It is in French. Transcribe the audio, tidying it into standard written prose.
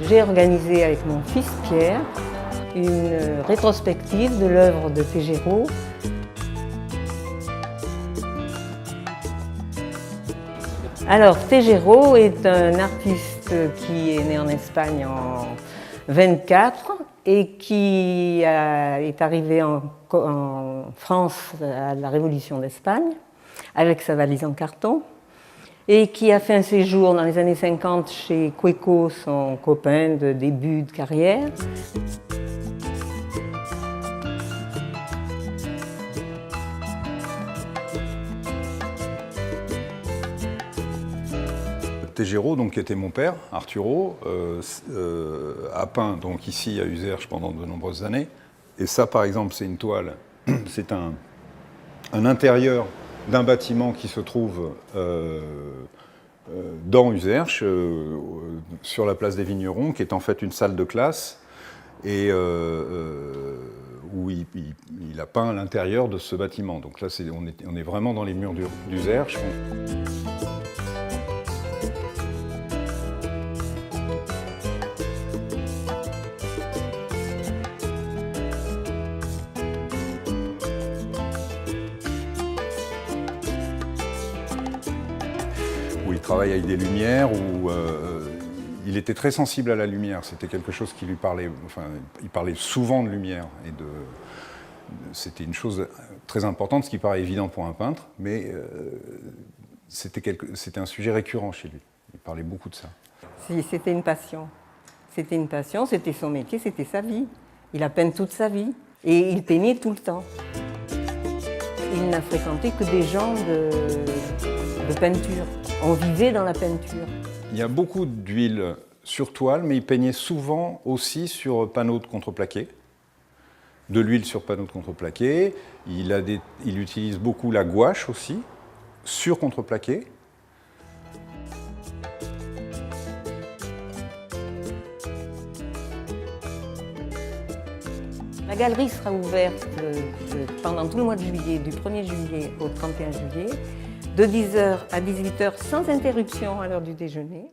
J'ai organisé avec mon fils Pierre une rétrospective de l'œuvre de Tejero. Alors, Tejero est un artiste qui est né en Espagne en 24 et qui est arrivé en France à la Révolution d'Espagne avec sa valise en carton et qui a fait un séjour dans les années 50 chez Cueco, son copain de début de carrière. Tejero, donc, qui était mon père, Arturo, a peint donc, ici à Uzerche pendant de nombreuses années. Et ça, par exemple, c'est une toile, c'est un intérieur d'un bâtiment qui se trouve dans Uzerche, sur la place des Vignerons, qui est en fait une salle de classe, et où il a peint l'intérieur de ce bâtiment. Donc là, on est vraiment dans les murs d'Uzerche. Où il travaille avec des lumières, où il était très sensible à la lumière. C'était quelque chose qui lui parlait, enfin, il parlait souvent de lumière. C'était une chose très importante, ce qui paraît évident pour un peintre, mais c'était un sujet récurrent chez lui. Il parlait beaucoup de ça. Si, c'était une passion. C'était une passion, c'était son métier, c'était sa vie. Il a peint toute sa vie et il peignait tout le temps. Il n'a fréquenté que des gens de peinture. On vivait dans la peinture. Il y a beaucoup d'huile sur toile, mais il peignait souvent aussi sur panneaux de contreplaqué. De l'huile sur panneaux de contreplaqué. Il utilise beaucoup la gouache aussi, sur contreplaqué. La galerie sera ouverte pendant tout le mois de juillet, du 1er juillet au 31 juillet, de 10h à 18h sans interruption à l'heure du déjeuner.